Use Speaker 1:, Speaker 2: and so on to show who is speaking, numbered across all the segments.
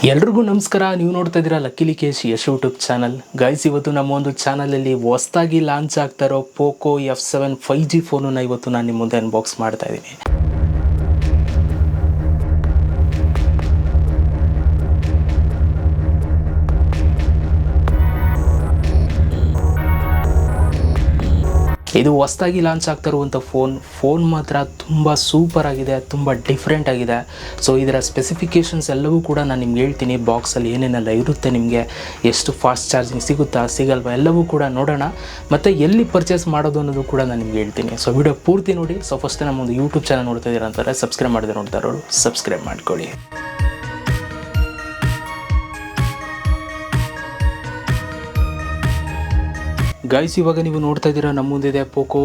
Speaker 1: ಎಲ್ರಿಗೂ ನಮಸ್ಕಾರ. ನೀವು ನೋಡ್ತಾ ಇದ್ದೀರಾ lucky Likesh Yash YouTube channel. Guys, ಇವತ್ತು ನಮ್ಮ ಒಂದು ಚಾನಲಲ್ಲಿ ಹೊಸದಾಗಿ ಲಾಂಚ್ ಆಗ್ತಾ ಇರೋ ಪೋಕೋ F7 5G ಫೋನನ್ನು ಇವತ್ತು ನಾನು ನಿಮ್ಮ ಮುಂದೆ ಅನ್ಬಾಕ್ಸ್ ಮಾಡ್ತಾ ಇದ್ದೀನಿ. ಇದು ಹೊಸದಾಗಿ ಲಾಂಚ್ ಆಗ್ತಾ ಇರುವಂಥ ಫೋನ್ ಮಾತ್ರ ತುಂಬ ಸೂಪರ್ ಆಗಿದೆ, ತುಂಬ ಡಿಫ್ರೆಂಟ್ ಆಗಿದೆ. ಸೊ ಇದರ ಸ್ಪೆಸಿಫಿಕೇಷನ್ಸ್ ಎಲ್ಲವೂ ಕೂಡ ನಾನು ನಿಮ್ಗೆ ಹೇಳ್ತೀನಿ. ಬಾಕ್ಸಲ್ಲಿ ಏನೇನೆಲ್ಲ ಇರುತ್ತೆ, ನಿಮಗೆ ಎಷ್ಟು ಫಾಸ್ಟ್ ಚಾರ್ಜಿಂಗ್ ಸಿಗುತ್ತಾ ಸಿಗಲ್ವಾ ಎಲ್ಲವೂ ಕೂಡ ನೋಡೋಣ. ಮತ್ತು ಎಲ್ಲಿ ಪರ್ಚೇಸ್ ಮಾಡೋದು ಅನ್ನೋದು ಕೂಡ ನಾನು ನಿಮ್ಗೆ ಹೇಳ್ತೀನಿ. ಸೊ ವಿಡಿಯೋ ಪೂರ್ತಿ ನೋಡಿ. ಸೊ ಫಸ್ಟ್ ನಮ್ಮೊಂದು ಯೂಟ್ಯೂಬ್ ಚಾನಲ್ ನೋಡ್ತಾ ಇದ್ದೀರಾ ಅಂತಾರೆ, ಸಬ್ಸ್ಕ್ರೈಬ್ ಮಾಡಿದ್ರೆ ನೋಡ್ತಾ ಇರೋರು ಸಬ್ಸ್ಕ್ರೈಬ್ ಮಾಡ್ಕೊಳ್ಳಿ. ಗೈಸ್, ಇವಾಗ ನೀವು ನೋಡ್ತಾ ಇದ್ದೀರಾ ನಮ್ಮ ಮುಂದಿದೆ Poco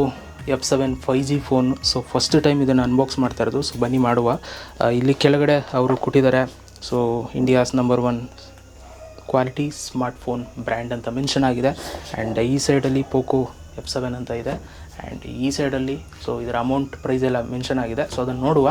Speaker 1: F7 5G phone. So first time ಇದನ್ನು ಅನ್ಬಾಕ್ಸ್ ಮಾಡ್ತಾ ಇರೋದು. ಸೊ ಬನ್ನಿ ಮಾಡುವ. ಇಲ್ಲಿ ಕೆಳಗಡೆ ಅವರು ಕೊಟ್ಟಿದ್ದಾರೆ. So India's number 1 quality smartphone brand ಅಂತ ಮೆನ್ಷನ್ ಆಗಿದೆ. ಆ್ಯಂಡ್ ಈ ಸೈಡಲ್ಲಿ ಪೋಕೋ F7 ಅಂತ ಇದೆ. ಆ್ಯಂಡ್ ಈ ಸೈಡಲ್ಲಿ ಸೊ ಇದರ ಅಮೌಂಟ್ ಪ್ರೈಸ್ ಎಲ್ಲ ಮೆನ್ಷನ್ ಆಗಿದೆ. ಸೊ ಅದನ್ನು ನೋಡುವ.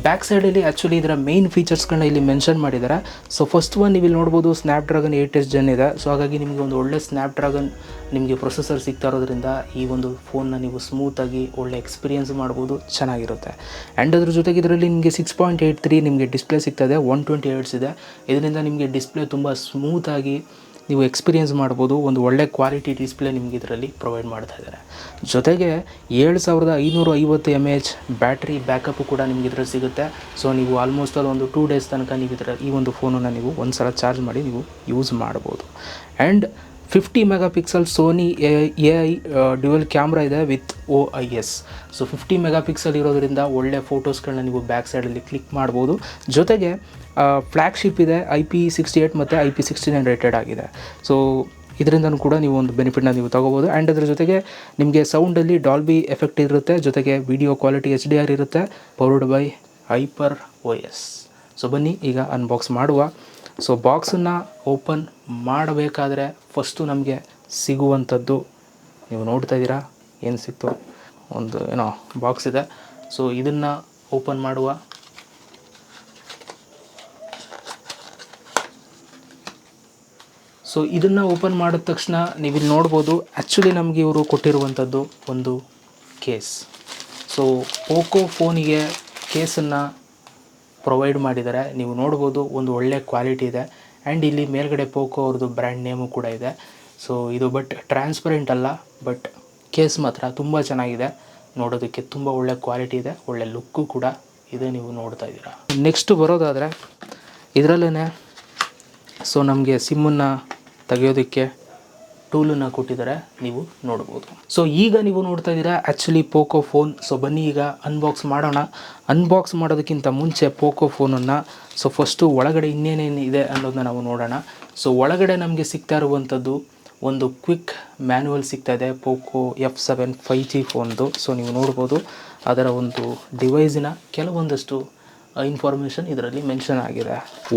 Speaker 1: ಬ್ಯಾಕ್ ಸೈಡಲ್ಲಿ ಆ್ಯಕ್ಚುಲಿ ಇದರ ಮೇನ್ ಫೀಚರ್ಸ್ಗಳನ್ನ ಇಲ್ಲಿ ಮೆನ್ಷನ್ ಮಾಡಿದ್ದಾರೆ. ಸೊ ಫಸ್ಟ್ ಒನ್ ನೀವು ಇಲ್ಲಿ ನೋಡ್ಬೋದು, ಸ್ನ್ಯಾಪ್ಡ್ರ್ಯಾಗನ್ 8S Gen ಇದೆ. ಸೊ ಹಾಗಾಗಿ ನಿಮಗೆ ಒಂದು ಒಳ್ಳೆ ಸ್ನ್ಯಾಪ್ಡ್ರ್ಯಾಗನ್ ನಿಮಗೆ ಪ್ರೊಸೆಸರ್ ಸಿಗ್ತಾ ಇರೋದ್ರಿಂದ ಈ ಒಂದು ಫೋನ್ನ ನೀವು ಸ್ಮೂತಾಗಿ ಒಳ್ಳೆ ಎಕ್ಸ್ಪೀರಿಯೆನ್ಸ್ ಮಾಡ್ಬೋದು, ಚೆನ್ನಾಗಿರುತ್ತೆ. ಆ್ಯಂಡ್ ಅದ್ರ ಜೊತೆಗೆ ಇದರಲ್ಲಿ ನಿಮಗೆ 6.83 ನಿಮಗೆ ಡಿಸ್ಪ್ಲೇ ಸಿಗ್ತದೆ, 120 Hz ಇದೆ. ಇದರಿಂದ ನಿಮಗೆ ಡಿಸ್ಪ್ಲೇ ತುಂಬ ಸ್ಮೂತಾಗಿ ನೀವು ಎಕ್ಸ್ಪೀರಿಯೆನ್ಸ್ ಮಾಡ್ಬೋದು. ಒಂದು ಒಳ್ಳೆ ಕ್ವಾಲಿಟಿ ಡಿಸ್ಪ್ಲೇ ನಿಮಗೆ ಇದರಲ್ಲಿ ಪ್ರೊವೈಡ್ ಮಾಡ್ತಾ ಇದ್ದಾರೆ. ಜೊತೆಗೆ 7550 mAh ಬ್ಯಾಟ್ರಿ ಬ್ಯಾಕಪ್ಪು ಕೂಡ ನಿಮ್ಗೆ ಇದರಲ್ಲಿ ಸಿಗುತ್ತೆ. ಸೊ ನೀವು ಆಲ್ಮೋಸ್ಟ್ ಅಲ್ಲಿ ಒಂದು 2 ಡೇಸ್ ತನಕ ನೀವು ಈ ಒಂದು ಫೋನನ್ನು ನೀವು ಒಂದು ಸಲ ಚಾರ್ಜ್ ಮಾಡಿ ನೀವು ಯೂಸ್ ಮಾಡ್ಬೋದು. And 50 megapixel Sony AI dual camera ಇದೆ ವಿತ್ OIS. ಸೊ 50 ಮೆಗಾಪಿಕ್ಸೆಲ್ ಇರೋದರಿಂದ ಒಳ್ಳೆ ಫೋಟೋಸ್ಗಳನ್ನ ನೀವು ಬ್ಯಾಕ್ ಸೈಡಲ್ಲಿ ಕ್ಲಿಕ್ ಮಾಡ್ಬೋದು. ಜೊತೆಗೆ ಫ್ಲ್ಯಾಗ್ಶಿಪ್ ಇದೆ, IP68 ಮತ್ತು IP69 ರೇಟೆಡ್ ಆಗಿದೆ. ಸೊ ಇದರಿಂದನೂ ಕೂಡ ನೀವು ಒಂದು ಬೆನಿಫಿಟ್ನ ನೀವು ತೊಗೋಬೋದು. ಆ್ಯಂಡ್ ಅದ್ರ ಜೊತೆಗೆ ನಿಮಗೆ ಸೌಂಡಲ್ಲಿ ಡಾಲ್ಬಿ ಎಫೆಕ್ಟ್ ಇರುತ್ತೆ. ಜೊತೆಗೆ ವಿಡಿಯೋ ಕ್ವಾಲಿಟಿ HDR ಇರುತ್ತೆ, ಪವರ್ಡ್ ಬೈ HyperOS. ಸೊ ಬನ್ನಿ ಈಗ ಅನ್ಬಾಕ್ಸ್ ಮಾಡುವ. ಸೊ ಬಾಕ್ಸನ್ನು ಓಪನ್ ಮಾಡಬೇಕಾದ್ರೆ ಫಸ್ಟು ನಮಗೆ ಸಿಗುವಂಥದ್ದು ನೀವು ನೋಡ್ತಾ ಇದ್ದೀರಾ ಏನು ಸಿಕ್ತು, ಒಂದು ಏನೋ ಬಾಕ್ಸ್ ಇದೆ. ಸೊ ಇದನ್ನು ಓಪನ್ ಮಾಡುವ. ಸೊ ಇದನ್ನು ಓಪನ್ ಮಾಡಿದ ತಕ್ಷಣ ನೀವಿಲ್ಲಿ ನೋಡ್ಬೋದು, ಆ್ಯಕ್ಚುಲಿ ನಮಗೆ ಇವರು ಕೊಟ್ಟಿರುವಂಥದ್ದು ಒಂದು ಕೇಸ್. ಸೊ ಪೋಕೋ ಫೋನಿಗೆ ಕೇಸನ್ನು ಪ್ರೊವೈಡ್ ಮಾಡಿದ್ದಾರೆ. ನೀವು ನೋಡ್ಬೋದು, ಒಂದು ಒಳ್ಳೆ ಕ್ವಾಲಿಟಿ ಇದೆ. ಆ್ಯಂಡ್ ಇಲ್ಲಿ ಮೇಲ್ಗಡೆ ಪೋಕೋ ಅವ್ರದ್ದು ಬ್ರ್ಯಾಂಡ್ ನೇಮು ಕೂಡ ಇದೆ. ಸೊ ಇದು ಬಟ್ ಟ್ರಾನ್ಸ್ಪರೆಂಟ್ ಅಲ್ಲ, ಬಟ್ ಕೇಸ್ ಮಾತ್ರ ತುಂಬ ಚೆನ್ನಾಗಿದೆ. ನೋಡೋದಕ್ಕೆ ತುಂಬ ಒಳ್ಳೆ ಕ್ವಾಲಿಟಿ ಇದೆ, ಒಳ್ಳೆ ಲುಕ್ಕು ಕೂಡ ಇದೆ. ನೀವು ನೋಡ್ತಾ ಇದ್ದೀರಾ. ನೆಕ್ಸ್ಟ್ ಬರೋದಾದರೆ ಇದರಲ್ಲೇ ಸೊ ನಮಗೆ ಸಿಮ್ಮನ್ನು ತೆಗೆಯೋದಕ್ಕೆ ಟೂಲನ್ನು ಕೊಟ್ಟಿದ್ದಾರೆ, ನೀವು ನೋಡ್ಬೋದು. ಸೊ ಈಗ ನೀವು ನೋಡ್ತಾ ಇದ್ದೀರಾ ಆ್ಯಕ್ಚುಲಿ ಪೋಕೋ ಫೋನ್. ಸೊ ಬನ್ನಿ ಈಗ ಅನ್ಬಾಕ್ಸ್ ಮಾಡೋಣ. ಅನ್ಬಾಕ್ಸ್ ಮಾಡೋದಕ್ಕಿಂತ ಮುಂಚೆ ಪೋಕೋ ಫೋನನ್ನು ಸೊ ಫಸ್ಟು ಒಳಗಡೆ ಇನ್ನೇನೇನು ಇದೆ ಅನ್ನೋದನ್ನ ನಾವು ನೋಡೋಣ. ಸೊ ಒಳಗಡೆ ನಮಗೆ ಸಿಗ್ತಾ ಇರುವಂಥದ್ದು ಒಂದು ಕ್ವಿಕ್ ಮ್ಯಾನ್ಯುವಲ್ ಸಿಗ್ತಾ ಇದೆ ಪೋಕೋ F7 5G ಫೋನ್ದು. ಸೊ ನೀವು ನೋಡ್ಬೋದು ಅದರ ಒಂದು ಡಿವೈಸಿನ ಕೆಲವೊಂದಷ್ಟು ಇನ್ಫಾರ್ಮೇಷನ್ ಇದರಲ್ಲಿ ಮೆನ್ಷನ್ ಆಗಿದೆ.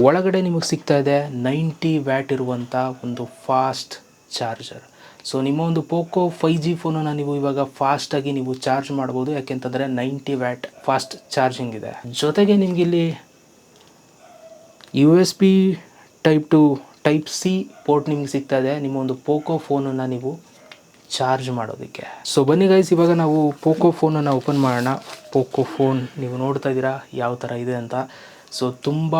Speaker 1: ಒಳಗಡೆ ನಿಮಗೆ ಸಿಗ್ತಾ ಇದೆ 90 ವ್ಯಾಟ್ ಇರುವಂಥ ಒಂದು ಫಾಸ್ಟ್ ಚಾರ್ಜರ್. ಸೊ ನಿಮ್ಮ ಒಂದು ಪೋಕೋ 5G ಫೋನನ್ನು ನೀವು ಇವಾಗ ಫಾಸ್ಟಾಗಿ ನೀವು ಚಾರ್ಜ್ ಮಾಡ್ಬೋದು, ಯಾಕೆಂತಂದರೆ 90 ವ್ಯಾಟ್ ಫಾಸ್ಟ್ ಚಾರ್ಜಿಂಗ್ ಇದೆ. ಜೊತೆಗೆ ನಿಮಗಿಲ್ಲಿ USB ಟೈಪ್ C ಪೋರ್ಟ್ ನಿಮ್ಗೆ ಸಿಗ್ತಾ ಇದೆ ನಿಮ್ಮ ಒಂದು ಪೋಕೋ ಫೋನನ್ನು ನೀವು ಚಾರ್ಜ್ ಮಾಡೋದಕ್ಕೆ. ಸೊ ಬನ್ನಿ ಗೈಸ್, ಇವಾಗ ನಾವು ಪೋಕೋ ಫೋನನ್ನು ಓಪನ್ ಮಾಡೋಣ. ಪೋಕೋ ಫೋನ್ ನೀವು ನೋಡ್ತಾ ಇದ್ದೀರಾ ಯಾವ ಥರ ಇದೆ ಅಂತ. ಸೊ ತುಂಬ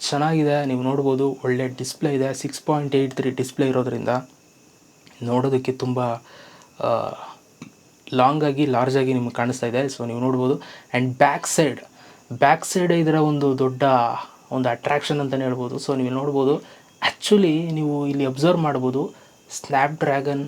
Speaker 1: ಚೆನ್ನಾಗಿದೆ, ನೀವು ನೋಡ್ಬೋದು. ಒಳ್ಳೆ ಡಿಸ್ಪ್ಲೇ ಇದೆ, 6.83 ಡಿಸ್ಪ್ಲೇ ಇರೋದ್ರಿಂದ ನೋಡೋದಕ್ಕೆ ತುಂಬ ಲಾರ್ಜಾಗಿ ನಿಮ್ಗೆ ಕಾಣಿಸ್ತಾ ಇದೆ. ಸೊ ನೀವು ನೋಡ್ಬೋದು. ಆ್ಯಂಡ್ ಬ್ಯಾಕ್ ಸೈಡ್ ಇದರ ಒಂದು ದೊಡ್ಡ ಒಂದು ಅಟ್ರಾಕ್ಷನ್ ಅಂತಲೇ ಹೇಳ್ಬೋದು. ಸೊ ನೀವು ನೋಡ್ಬೋದು, ಆ್ಯಕ್ಚುಲಿ ನೀವು ಇಲ್ಲಿ ಅಬ್ಸರ್ವ್ ಮಾಡ್ಬೋದು, ಸ್ನ್ಯಾಪ್ಡ್ರ್ಯಾಗನ್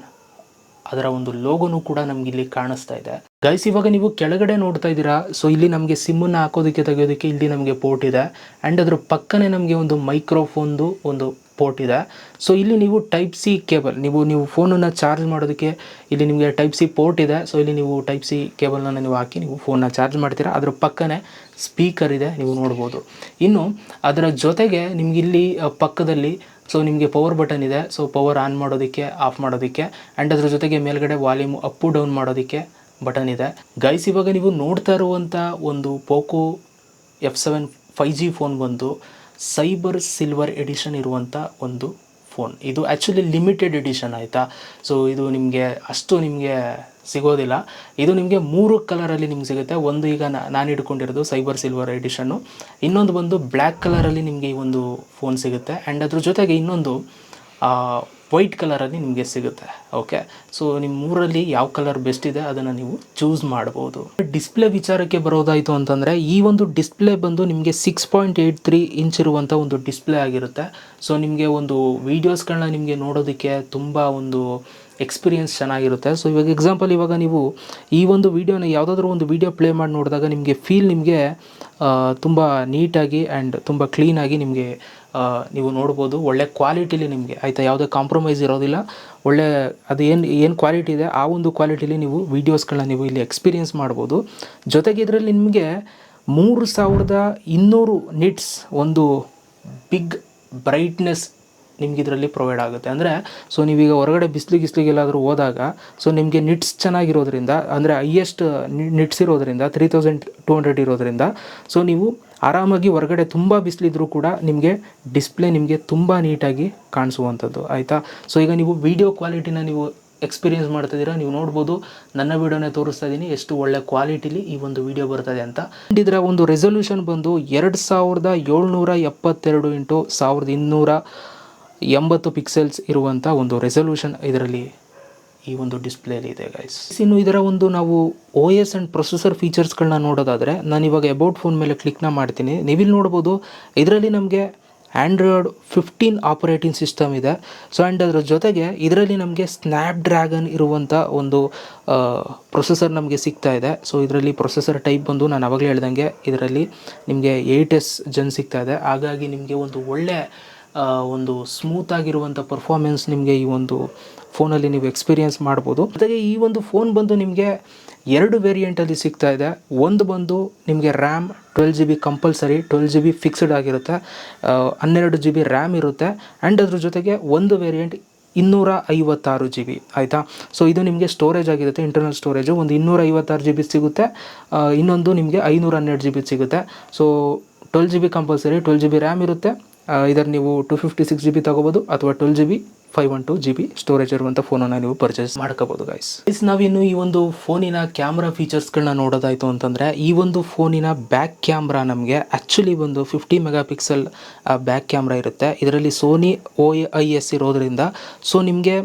Speaker 1: ಅದರ ಒಂದು ಲೋಗೋನು ಕೂಡ ನಮ್ಗೆ ಇಲ್ಲಿ ಕಾಣಿಸ್ತಾ ಇದೆ. ಗೈಸ್, ಇವಾಗ ನೀವು ಕೆಳಗಡೆ ನೋಡ್ತಾ ಇದ್ದೀರಾ. ಸೊ ಇಲ್ಲಿ ನಮಗೆ ಸಿಮ್ಮನ್ನು ಹಾಕೋದಕ್ಕೆ ತೆಗೆಯೋದಕ್ಕೆ ಇಲ್ಲಿ ನಮಗೆ ಪೋರ್ಟ್ ಇದೆ. ಆ್ಯಂಡ್ ಅದ್ರ ಪಕ್ಕನೇ ನಮಗೆ ಒಂದು ಮೈಕ್ರೋಫೋನ್ದು ಒಂದು ಪೋರ್ಟ್ ಇದೆ. ಸೊ ಇಲ್ಲಿ ನೀವು ಟೈಪ್ C ಕೇಬಲ್, ನೀವು ಫೋನನ್ನು ಚಾರ್ಜ್ ಮಾಡೋದಕ್ಕೆ ಇಲ್ಲಿ ನಿಮಗೆ ಟೈಪ್ C ಪೋರ್ಟ್ ಇದೆ. ಸೊ ಇಲ್ಲಿ ನೀವು ಟೈಪ್ C ಕೇಬಲ್ನ ನೀವು ಹಾಕಿ ನೀವು ಫೋನ್ನ ಚಾರ್ಜ್ ಮಾಡ್ತೀರಾ. ಅದ್ರ ಪಕ್ಕನೇ ಸ್ಪೀಕರ್ ಇದೆ, ನೀವು ನೋಡ್ಬೋದು. ಇನ್ನು ಅದರ ಜೊತೆಗೆ ನಿಮಗಿಲ್ಲಿ ಪಕ್ಕದಲ್ಲಿ ಸೊ ನಿಮಗೆ ಪವರ್ ಬಟನ್ ಇದೆ. ಸೊ ಪವರ್ ಆನ್ ಮಾಡೋದಕ್ಕೆ, ಆಫ್ ಮಾಡೋದಕ್ಕೆ. ಆ್ಯಂಡ್ ಅದ್ರ ಜೊತೆಗೆ ಮೇಲ್ಗಡೆ ವಾಲ್ಯೂಮ್ ಅಪ್ಪು ಡೌನ್ ಮಾಡೋದಕ್ಕೆ ಬಟನ್ ಇದೆ. ಗೈಸ್, ಇವಾಗ ನೀವು ನೋಡ್ತಾ ಇರುವಂಥ ಒಂದು ಪೋಕೋ F7 5G ಫೋನ್ ಬಂದು ಸೈಬರ್ ಸಿಲ್ವರ್ ಎಡಿಷನ್ ಇರುವಂಥ ಒಂದು ಫೋನ್. ಇದು ಆ್ಯಕ್ಚುಲಿ ಲಿಮಿಟೆಡ್ ಎಡಿಷನ್ ಆಯಿತಾ. ಸೊ ಇದು ನಿಮಗೆ ಅಷ್ಟು ನಿಮಗೆ ಸಿಗೋದಿಲ್ಲ. ಇದು ನಿಮಗೆ 3 ಕಲರಲ್ಲಿ ನಿಮ್ಗೆ ಸಿಗುತ್ತೆ. ಒಂದು ಈಗ ನಾನು ಹಿಡ್ಕೊಂಡಿರೋದು ಸೈಬರ್ ಸಿಲ್ವರ್ ಎಡಿಷನ್ನು, ಇನ್ನೊಂದು ಬಂದು ಬ್ಲ್ಯಾಕ್ ಕಲರಲ್ಲಿ ನಿಮಗೆ ಈ ಒಂದು ಫೋನ್ ಸಿಗುತ್ತೆ. ಆ್ಯಂಡ್ ಅದ್ರ ಜೊತೆಗೆ ಇನ್ನೊಂದು ವೈಟ್ ಕಲರಲ್ಲಿ ನಿಮಗೆ ಸಿಗುತ್ತೆ. ಓಕೆ, ಸೊ ನಿಮ್ಮ 3ರಲ್ಲಿ ಯಾವ ಕಲರ್ ಬೆಸ್ಟ್ ಇದೆ ಅದನ್ನು ನೀವು ಚೂಸ್ ಮಾಡ್ಬೋದು. ಡಿಸ್ಪ್ಲೇ ವಿಚಾರಕ್ಕೆ ಬರೋದಾಯಿತು ಅಂತಂದರೆ ಈ ಒಂದು ಡಿಸ್ಪ್ಲೇ ಬಂದು ನಿಮಗೆ 6.83 ಇಂಚ್ ಇರುವಂಥ ಒಂದು ಡಿಸ್ಪ್ಲೇ ಆಗಿರುತ್ತೆ. ಸೊ ನಿಮಗೆ ಒಂದು ವೀಡಿಯೋಸ್ಗಳನ್ನ ನಿಮಗೆ ನೋಡೋದಕ್ಕೆ ತುಂಬ ಒಂದು ಎಕ್ಸ್ಪೀರಿಯೆನ್ಸ್ ಚೆನ್ನಾಗಿರುತ್ತೆ. ಸೊ ಇವಾಗ ನೀವು ಈ ಒಂದು ವೀಡಿಯೋನ ಯಾವುದಾದ್ರೂ ಒಂದು ವೀಡಿಯೋ ಪ್ಲೇ ಮಾಡಿ ನೋಡಿದಾಗ ನಿಮಗೆ ಫೀಲ್ ನಿಮಗೆ ತುಂಬ ನೀಟಾಗಿ ಆ್ಯಂಡ್ ತುಂಬ ಕ್ಲೀನಾಗಿ ನಿಮಗೆ ನೀವು ನೋಡ್ಬೋದು. ಒಳ್ಳೆ ಕ್ವಾಲಿಟಿಲಿ ನಿಮಗೆ ಆಯಿತಾ, ಯಾವುದೇ ಕಾಂಪ್ರಮೈಸ್ ಇರೋದಿಲ್ಲ. ಒಳ್ಳೆ ಅದು ಏನು ಕ್ವಾಲಿಟಿ ಇದೆ ಆ ಒಂದು ಕ್ವಾಲಿಟಿಲಿ ನೀವು ವೀಡಿಯೋಸ್ಗಳನ್ನ ನೀವು ಇಲ್ಲಿ ಎಕ್ಸ್ಪೀರಿಯೆನ್ಸ್ ಮಾಡ್ಬೋದು. ಜೊತೆಗೆ ಇದರಲ್ಲಿ ನಿಮಗೆ 3200 ನಿಟ್ಸ್ ಒಂದು ಬಿಗ್ ಬ್ರೈಟ್ನೆಸ್ ನಿಮ್ಗೆ ಇದರಲ್ಲಿ ಪ್ರೊವೈಡ್ ಆಗುತ್ತೆ. ಅಂದರೆ ಸೊ ನೀವೀಗ ಹೊರಗಡೆ ಬಿಸಿಲಿಗೆಲ್ಲಾದರೂ ಹೋದಾಗ ಸೊ ನಿಮಗೆ ನಿಟ್ಸ್ ಚೆನ್ನಾಗಿರೋದ್ರಿಂದ, ಅಂದರೆ ಹೈಯೆಸ್ಟ್ ನಿಟ್ಸ್ ಇರೋದ್ರಿಂದ 3200 ಇರೋದ್ರಿಂದ ಸೊ ನೀವು ಆರಾಮಾಗಿ ಹೊರಗಡೆ ತುಂಬ ಬಿಸಿಲಿದ್ರೂ ಕೂಡ ನಿಮಗೆ ಡಿಸ್ಪ್ಲೇ ನಿಮಗೆ ತುಂಬ ನೀಟಾಗಿ ಕಾಣಿಸುವಂಥದ್ದು ಆಯಿತಾ. ಸೊ ಈಗ ನೀವು ವೀಡಿಯೋ ಕ್ವಾಲಿಟಿನ ನೀವು ಎಕ್ಸ್ಪೀರಿಯೆನ್ಸ್ ಮಾಡ್ತಿದ್ದೀರಾ, ನೀವು ನೋಡ್ಬೋದು. ನನ್ನ ವೀಡಿಯೋನೇ ತೋರಿಸ್ತಾ ಇದ್ದೀನಿ ಎಷ್ಟು ಒಳ್ಳೆ ಕ್ವಾಲಿಟಿಲಿ ಈ ಒಂದು ವೀಡಿಯೋ ಬರ್ತದೆ ಅಂತ. ಇದರ ಒಂದು ರೆಸೊಲ್ಯೂಷನ್ ಬಂದು 2772 x 1280 ಪಿಕ್ಸೆಲ್ಸ್ ಇರುವಂಥ ಒಂದು ರೆಸೊಲ್ಯೂಷನ್ ಇದರಲ್ಲಿ ಈ ಒಂದು ಡಿಸ್ಪ್ಲೇಲಿ ಇದೆ ಗೈಸ್. ಇನ್ನು ಇದರ ಒಂದು ನಾವು OS ಆ್ಯಂಡ್ ಪ್ರೊಸೆಸರ್ ಫೀಚರ್ಸ್ಗಳನ್ನ ನೋಡೋದಾದರೆ ನಾನು ಇವಾಗ ಅಬೌಟ್ ಫೋನ್ ಮೇಲೆ ಕ್ಲಿಕ್ನ ಮಾಡ್ತೀನಿ. ನೀವಿಲ್ಲಿ ನೋಡ್ಬೋದು ಇದರಲ್ಲಿ ನಮಗೆ ಆ್ಯಂಡ್ರಾಯ್ಡ್ 15 ಆಪರೇಟಿಂಗ್ ಸಿಸ್ಟಮ್ ಇದೆ. ಸೊ ಆ್ಯಂಡ್ ಅದರ ಜೊತೆಗೆ ಇದರಲ್ಲಿ ನಮಗೆ ಸ್ನ್ಯಾಪ್ಡ್ರ್ಯಾಗನ್ ಇರುವಂಥ ಒಂದು ಪ್ರೊಸೆಸರ್ ನಮಗೆ ಸಿಗ್ತಾ ಇದೆ. ಸೊ ಇದರಲ್ಲಿ ಪ್ರೊಸೆಸರ್ ಟೈಪ್ ಬಂದು ನಾನು ಆವಾಗಲೇ ಹೇಳ್ದಂಗೆ ಇದರಲ್ಲಿ ನಿಮಗೆ 8S ಜನ್ ಸಿಗ್ತಾ ಇದೆ. ಹಾಗಾಗಿ ನಿಮಗೆ ಒಂದು ಒಳ್ಳೆ ಒಂದು ಸ್ಮೂತ್ ಆಗಿರುವಂಥ ಪರ್ಫಾರ್ಮೆನ್ಸ್ ನಿಮಗೆ ಈ ಒಂದು ಫೋನಲ್ಲಿ ನೀವು ಎಕ್ಸ್ಪೀರಿಯೆನ್ಸ್ ಮಾಡ್ಬೋದು. ಜೊತೆಗೆ ಈ ಒಂದು ಫೋನ್ ಬಂದು ನಿಮಗೆ 2 ವೇರಿಯಂಟಲ್ಲಿ ಸಿಗ್ತಾ ಇದೆ. ಒಂದು ಬಂದು ನಿಮಗೆ RAM 12GB compulsory, 12GB fixed ಆಗಿರುತ್ತೆ, 12GB ರ್ಯಾಮ್ ಇರುತ್ತೆ. ಆ್ಯಂಡ್ ಅದ್ರ ಜೊತೆಗೆ ಒಂದು ವೇರಿಯಂಟ್ 256GB ಆಯಿತಾ. ಸೊ ಇದು ನಿಮಗೆ ಸ್ಟೋರೇಜ್ ಆಗಿರುತ್ತೆ, ಇಂಟರ್ನಲ್ ಸ್ಟೋರೇಜು ಒಂದು 256GB ಸಿಗುತ್ತೆ, ಇನ್ನೊಂದು ನಿಮಗೆ 512GB ಸಿಗುತ್ತೆ. So 12GB compulsory, 12GB RAM ಇರುತ್ತೆ. ಇದರ ನೀವು 256GB ತೊಗೋಬೋದು ಅಥವಾ 12GB 512GB ಸ್ಟೋರೇಜ್ ಇರುವಂಥ ಫೋನನ್ನು ನೀವು ಪರ್ಚೇಸ್ ಮಾಡ್ಕೋಬೋದು ಗೈಸ್. ನಾವಿನ್ನು ಈ ಒಂದು ಫೋನಿನ ಕ್ಯಾಮ್ರಾ ಫೀಚರ್ಸ್ಗಳನ್ನ ನೋಡೋದಾಯಿತು ಅಂತಂದರೆ ಈ ಒಂದು ಫೋನಿನ ಬ್ಯಾಕ್ ಕ್ಯಾಮ್ರಾ ನಮಗೆ ಆ್ಯಕ್ಚುಲಿ ಒಂದು 50 ಮೆಗಾಪಿಕ್ಸೆಲ್ ಬ್ಯಾಕ್ ಕ್ಯಾಮ್ರಾ ಇರುತ್ತೆ. ಇದರಲ್ಲಿ ಸೋನಿ OIS ಇರೋದ್ರಿಂದ ಸೊ ನಿಮಗೆ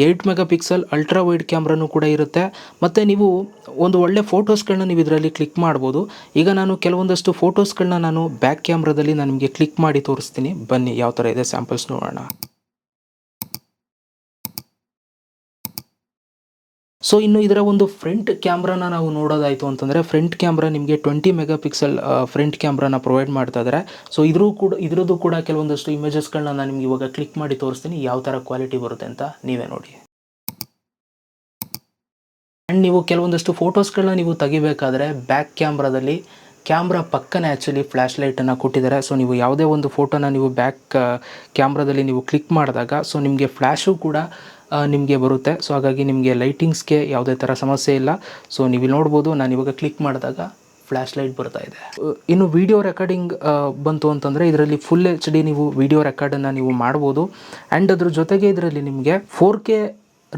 Speaker 1: 8 ಮೆಗಾಪಿಕ್ಸೆಲ್ ಅಲ್ಟ್ರಾ ವೈಡ್ ಕ್ಯಾಮ್ರಾನೂ ಕೂಡ ಇರುತ್ತೆ. ಮತ್ತು ನೀವು ಒಂದು ಒಳ್ಳೆ ಫೋಟೋಸ್ಗಳನ್ನ ನೀವು ಇದರಲ್ಲಿ ಕ್ಲಿಕ್ ಮಾಡ್ಬೋದು. ಈಗ ನಾನು ಕೆಲವೊಂದಷ್ಟು ಫೋಟೋಸ್ಗಳನ್ನ ನಾನು ಬ್ಯಾಕ್ ಕ್ಯಾಮ್ರಾದಲ್ಲಿ ನಾನು ನಿಮಗೆ ಕ್ಲಿಕ್ ಮಾಡಿ ತೋರಿಸ್ತೀನಿ, ಬನ್ನಿ ಯಾವ ಥರ ಇದೆ ಸ್ಯಾಂಪಲ್ಸ್ ನೋಡೋಣ. ಸೊ ಇನ್ನು ಇದರ ಒಂದು ಫ್ರಂಟ್ ಕ್ಯಾಮ್ರಾನ ನಾವು ನೋಡೋದಾಯಿತು ಅಂತಂದರೆ ಫ್ರಂಟ್ ಕ್ಯಾಮ್ರಾ ನಿಮಗೆ 20 ಮೆಗಾಪಿಕ್ಸೆಲ್ ಫ್ರಂಟ್ ಕ್ಯಾಮ್ರಾನ ಪ್ರೊವೈಡ್ ಮಾಡ್ತಾ ಇದ್ದಾರೆ. ಸೊ ಇದ್ರದ್ದು ಕೂಡ ಕೆಲವೊಂದಷ್ಟು ಇಮೇಜಸ್ಗಳನ್ನ ನಾನು ನಿಮ್ಗೆ ಇವಾಗ ಕ್ಲಿಕ್ ಮಾಡಿ ತೋರಿಸ್ತೀನಿ ಯಾವ ಥರ ಕ್ವಾಲಿಟಿ ಬರುತ್ತೆ ಅಂತ ನೀವೇ ನೋಡಿ. ಆ್ಯಂಡ್ ನೀವು ಕೆಲವೊಂದಷ್ಟು ಫೋಟೋಸ್ಗಳನ್ನ ನೀವು ತೆಗಿಬೇಕಾದ್ರೆ ಬ್ಯಾಕ್ ಕ್ಯಾಮ್ರಾದಲ್ಲಿ ಕ್ಯಾಮ್ರಾ ಪಕ್ಕನೇ ಆ್ಯಕ್ಚುಲಿ ಫ್ಲ್ಯಾಶ್ ಲೈಟನ್ನು ಕೊಟ್ಟಿದ್ದಾರೆ. ಸೊ ನೀವು ಯಾವುದೇ ಒಂದು ಫೋಟೋನ ನೀವು ಬ್ಯಾಕ್ ಕ್ಯಾಮ್ರಾದಲ್ಲಿ ನೀವು ಕ್ಲಿಕ್ ಮಾಡಿದಾಗ ಸೊ ನಿಮಗೆ ಫ್ಲ್ಯಾಶು ಕೂಡ ನಿಮಗೆ ಬರುತ್ತೆ. ಸೊ ಹಾಗಾಗಿ ನಿಮಗೆ ಲೈಟಿಂಗ್ಸ್ಗೆ ಯಾವುದೇ ಥರ ಸಮಸ್ಯೆ ಇಲ್ಲ. ಸೊ ನೀವು ನೋಡ್ಬೋದು, ನಾನು ಇವಾಗ ಕ್ಲಿಕ್ ಮಾಡಿದಾಗ ಫ್ಲ್ಯಾಶ್ ಲೈಟ್ ಬರ್ತಾ ಇದೆ. ಇನ್ನು ವಿಡಿಯೋ ರೆಕಾರ್ಡಿಂಗ್ ಬಂತು ಅಂತಂದರೆ ಇದರಲ್ಲಿ ಫುಲ್ HD ನೀವು ವಿಡಿಯೋ ರೆಕಾರ್ಡನ್ನು ನೀವು ಮಾಡ್ಬೋದು. ಆ್ಯಂಡ್ ಅದ್ರ ಜೊತೆಗೆ ಇದರಲ್ಲಿ ನಿಮಗೆ 4K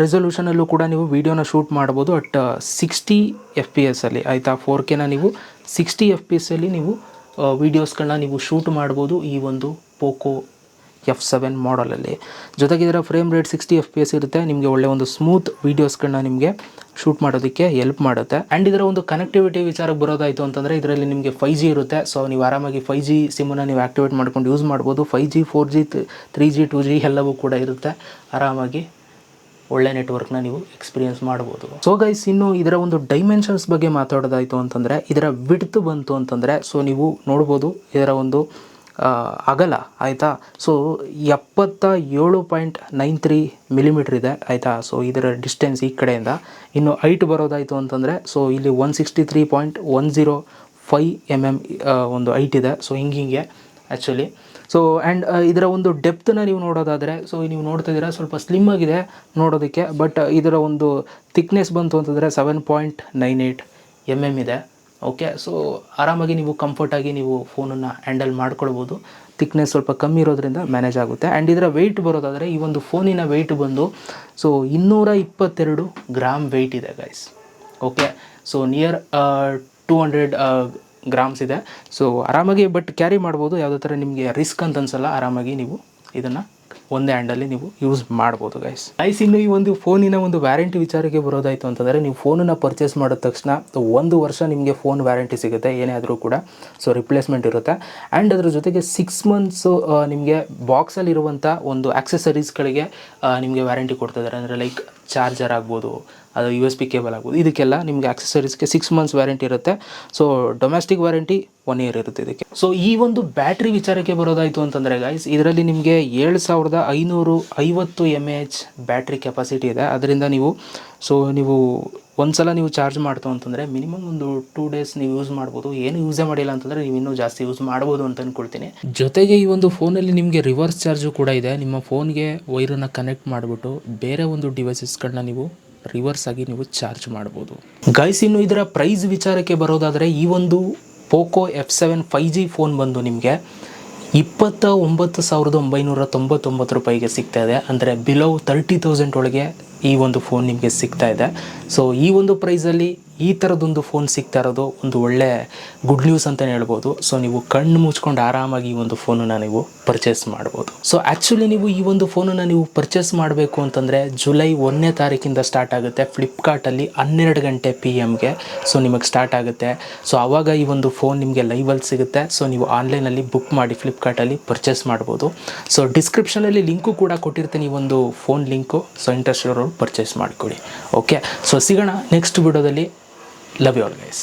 Speaker 1: ರೆಸೊಲ್ಯೂಷನಲ್ಲೂ ಕೂಡ ನೀವು ವಿಡಿಯೋನ ಶೂಟ್ ಮಾಡ್ಬೋದು ಅಟ್ 60 FPS ಅಲ್ಲಿ ಆಯಿತಾ. 4Kನ ನೀವು 60 FPS ಅಲ್ಲಿ ನೀವು ವೀಡಿಯೋಸ್ಗಳನ್ನ ನೀವು ಶೂಟ್ ಮಾಡ್ಬೋದು ಈ ಒಂದು ಪೋಕೋ F7 ಮಾಡಲಲ್ಲಿ. ಜೊತೆಗೆ ಇದರ ಫ್ರೇಮ್ ರೇಟ್ 60 FPS ಇರುತ್ತೆ. ನಿಮಗೆ ಒಳ್ಳೆ ಒಂದು ಸ್ಮೂತ್ ವೀಡಿಯೋಸ್ಗಳನ್ನ ನಿಮಗೆ ಶೂಟ್ ಮಾಡೋದಕ್ಕೆ ಹೆಲ್ಪ್ ಮಾಡುತ್ತೆ. ಆ್ಯಂಡ್ ಇದರ ಒಂದು ಕನೆಕ್ಟಿವಿಟಿ ವಿಚಾರಕ್ಕೆ ಬರೋದಾಯಿತು ಅಂತಂದರೆ ಇದರಲ್ಲಿ ನಿಮಗೆ 5G ಇರುತ್ತೆ. ಸೊ ನೀವು ಆರಾಮಾಗಿ 5G ಸಿಮ್ಮನ್ನು ನೀವು ಆ್ಯಕ್ಟಿವೇಟ್ ಮಾಡ್ಕೊಂಡು ಯೂಸ್ ಮಾಡ್ಬೋದು. 5G 4G 3G 2G ಎಲ್ಲವೂ ಕೂಡ ಇರುತ್ತೆ. ಆರಾಮಾಗಿ ಒಳ್ಳೆ ನೆಟ್ವರ್ಕ್ನ ನೀವು ಎಕ್ಸ್ಪೀರಿಯೆನ್ಸ್ ಮಾಡ್ಬೋದು. ಸೊ ಗೈಸ್, ಇನ್ನು ಇದರ ಒಂದು ಡೈಮೆನ್ಷನ್ಸ್ ಬಗ್ಗೆ ಮಾತಾಡೋದಾಯಿತು ಅಂತಂದರೆ ಇದರ ವಿಡ್ತ್ ಬಂತು ಅಂತಂದರೆ ಸೊ ನೀವು ನೋಡ್ಬೋದು ಇದರ ಒಂದು ಅಗಲ ಆಯಿತಾ. ಸೊ 77.93 ಮಿಲಿಮೀಟ್ರ್ ಇದೆ ಆಯಿತಾ. ಸೊ ಇದರ ಡಿಸ್ಟೆನ್ಸ್ ಈ ಕಡೆಯಿಂದ. ಇನ್ನು ಹೈಟ್ ಬರೋದಾಯಿತು ಅಂತಂದರೆ ಸೊ ಇಲ್ಲಿ 163.105 mm ಒಂದು ಹೈಟ್ ಇದೆ. ಸೊ ಹಿಂಗೆ ಆ್ಯಕ್ಚುಲಿ. ಸೊ ಆ್ಯಂಡ್ ಇದರ ಒಂದು ಡೆಪ್ತನ್ನ ನೀವು ನೋಡೋದಾದರೆ ಸೊ ನೀವು ನೋಡ್ತಾ ಇದ್ದೀರಾ ಸ್ವಲ್ಪ ಸ್ಲಿಮ್ ಆಗಿದೆ ನೋಡೋದಕ್ಕೆ. ಬಟ್ ಇದರ ಒಂದು ಥಿಕ್ನೆಸ್ ಬಂತು ಅಂತಂದರೆ 7.98 mm ಇದೆ ಓಕೆ, ಸೊ ಆರಾಮಾಗಿ ನೀವು ಕಂಫರ್ಟಾಗಿ ನೀವು ಫೋನನ್ನು ಹ್ಯಾಂಡಲ್ ಮಾಡ್ಕೊಳ್ಬೋದು. ಥಿಕ್ನೆಸ್ ಸ್ವಲ್ಪ ಕಮ್ಮಿ ಇರೋದ್ರಿಂದ ಮ್ಯಾನೇಜ್ ಆಗುತ್ತೆ. ಆ್ಯಂಡ್ ಇದರ ವೆಯ್ಟ್ ಬರೋದಾದರೆ ಈ ಒಂದು ಫೋನಿನ ವೆಯ್ಟ್ ಬಂದು ಸೊ 222 ಗ್ರಾಮ್ ವೆಯ್ಟ್ ಇದೆ guys. Okay, so near 200 grams ಇದೆ. ಸೊ ಆರಾಮಾಗಿ ಬಟ್ ಕ್ಯಾರಿ ಮಾಡ್ಬೋದು, ಯಾವುದೇ ಥರ ನಿಮಗೆ ರಿಸ್ಕ್ ಅಂತ ಅನ್ಸಲ್ಲ. ಆರಾಮಾಗಿ ನೀವು ಇದನ್ನು ಒಂದೇ ಹ್ಯಾಂಡಲ್ಲಿ ನೀವು ಯೂಸ್ ಮಾಡ್ಬೋದು ಗೈಸ್. ಇನ್ನು ಈ ಒಂದು ಫೋನಿನ ಒಂದು ವ್ಯಾರಂಟಿ ವಿಚಾರಕ್ಕೆ ಬರೋದಾಯಿತು ಅಂತಂದರೆ, ನೀವು ಫೋನನ್ನು ಪರ್ಚೇಸ್ ಮಾಡಿದ ತಕ್ಷಣ 1 ವರ್ಷ ನಿಮಗೆ ಫೋನ್ ವ್ಯಾರಂಟಿ ಸಿಗುತ್ತೆ ಏನೇ ಆದರೂ ಕೂಡ. ಸೊ ರಿಪ್ಲೇಸ್ಮೆಂಟ್ ಇರುತ್ತೆ. ಆ್ಯಂಡ್ ಅದ್ರ ಜೊತೆಗೆ 6 ಮಂತ್ಸು ನಿಮಗೆ ಬಾಕ್ಸಲ್ಲಿರುವಂಥ ಒಂದು ಆಕ್ಸೆಸರೀಸ್ಗಳಿಗೆ ನಿಮಗೆ ವ್ಯಾರಂಟಿ ಕೊಡ್ತಿದ್ದಾರೆ. ಅಂದರೆ ಲೈಕ್ ಚಾರ್ಜರ್ ಆಗ್ಬೋದು, ಅದು USB ಕೇಬಲ್ ಆಗ್ಬೋದು, ಇದಕ್ಕೆಲ್ಲ ನಿಮಗೆ ಆಕ್ಸೆಸರೀಸ್ಗೆ 6 ಮಂತ್ಸ್ ವ್ಯಾರಂಟಿ ಇರುತ್ತೆ. ಸೊ ಡೊಮೆಸ್ಟಿಕ್ ವ್ಯಾರಂಟಿ 1 ಇಯರ್ ಇರುತ್ತೆ ಇದಕ್ಕೆ. ಸೊ ಈ ಒಂದು ಬ್ಯಾಟ್ರಿ ವಿಚಾರಕ್ಕೆ ಬರೋದಾಯಿತು ಅಂತಂದರೆ ಗೈಸ್, ಇದರಲ್ಲಿ ನಿಮಗೆ 7550 mAh ಬ್ಯಾಟ್ರಿ ಕೆಪಾಸಿಟಿ ಇದೆ. ಅದರಿಂದ ನೀವು ಒಂದ್ಸಲ ನೀವು ಚಾರ್ಜ್ ಮಾಡ್ತು ಅಂತಂದರೆ ಮಿನಿಮಮ್ ಒಂದು 2 ಡೇಸ್ ನೀವು ಯೂಸ್ ಮಾಡ್ಬೋದು. ಏನು ಯೂಸೇ ಮಾಡಿಲ್ಲ ಅಂತಂದರೆ ನೀವು ಇನ್ನೂ ಜಾಸ್ತಿ ಯೂಸ್ ಮಾಡ್ಬೋದು ಅಂತ ಅಂದ್ಕೊಳ್ತೀನಿ. ಜೊತೆಗೆ ಈ ಒಂದು ಫೋನಲ್ಲಿ ನಿಮಗೆ ರಿವರ್ಸ್ ಚಾರ್ಜು ಕೂಡ ಇದೆ. ನಿಮ್ಮ ಫೋನ್ಗೆ ವೈರನ್ನು ಕನೆಕ್ಟ್ ಮಾಡಿಬಿಟ್ಟು ಬೇರೆ ಒಂದು ಡಿವೈಸಸ್ಗಳನ್ನ ನೀವು ರಿವರ್ಸ್ ಆಗಿ ನೀವು ಚಾರ್ಜ್ ಮಾಡ್ಬೋದು ಗೈಸ್. ಇನ್ನು ಇದರ ಪ್ರೈಸ್ ವಿಚಾರಕ್ಕೆ ಬರೋದಾದರೆ, ಈ ಒಂದು ಪೋಕೋ F7 5G ಫೋನ್ ಬಂದು ನಿಮಗೆ 29,999 ರೂಪಾಯಿಗೆ ಸಿಗ್ತಾ ಇದೆ. ಅಂದರೆ ಬಿಲೋ 30,000 ಒಳಗೆ ಈ ಒಂದು ಫೋನ್ ನಿಮಗೆ ಸಿಗ್ತಾ ಇದೆ. ಸೊ ಈ ಒಂದು ಪ್ರೈಸಲ್ಲಿ ಈ ಥರದೊಂದು ಫೋನ್ ಸಿಗ್ತಾ ಇರೋದು ಒಂದು ಒಳ್ಳೆ ಗುಡ್ ನ್ಯೂಸ್ ಅಂತಲೇ ಹೇಳ್ಬೋದು. ಸೊ ನೀವು ಕಣ್ಣು ಮುಚ್ಕೊಂಡು ಆರಾಮಾಗಿ ಈ ಒಂದು ಫೋನನ್ನು ನೀವು ಪರ್ಚೇಸ್ ಮಾಡ್ಬೋದು. ಸೊ ಆ್ಯಕ್ಚುಲಿ ನೀವು ಈ ಒಂದು ಫೋನನ್ನು ನೀವು ಪರ್ಚೇಸ್ ಮಾಡಬೇಕು ಅಂತಂದರೆ ಜುಲೈ 1ನೇ ತಾರೀಕಿಂದ ಸ್ಟಾರ್ಟ್ ಆಗುತ್ತೆ. ಫ್ಲಿಪ್ಕಾರ್ಟಲ್ಲಿ 12 ಗಂಟೆ PM ಸೊ ನಿಮಗೆ ಸ್ಟಾರ್ಟ್ ಆಗುತ್ತೆ. ಸೊ ಆವಾಗ ಈ ಒಂದು ಫೋನ್ ನಿಮಗೆ ಲೈವಲ್ಲಿ ಸಿಗುತ್ತೆ. ಸೊ ನೀವು ಆನ್ಲೈನಲ್ಲಿ ಬುಕ್ ಮಾಡಿ ಫ್ಲಿಪ್ಕಾರ್ಟಲ್ಲಿ ಪರ್ಚೇಸ್ ಮಾಡ್ಬೋದು. ಸೊ ಡಿಸ್ಕ್ರಿಪ್ಷನಲ್ಲಿ ಲಿಂಕು ಕೂಡ ಕೊಟ್ಟಿರ್ತೀನಿ, ಈ ಒಂದು ಫೋನ್ ಲಿಂಕು. ಸೊ ಇಂಟ್ರೆಸ್ಟ್ ಇರೋರು ಪರ್ಚೇಸ್ ಮಾಡಿಕೊಡಿ. ಓಕೆ, ಸೊ ಸಿಗೋಣ ನೆಕ್ಸ್ಟ್ ವಿಡಿಯೋದಲ್ಲಿ. Love you all guys.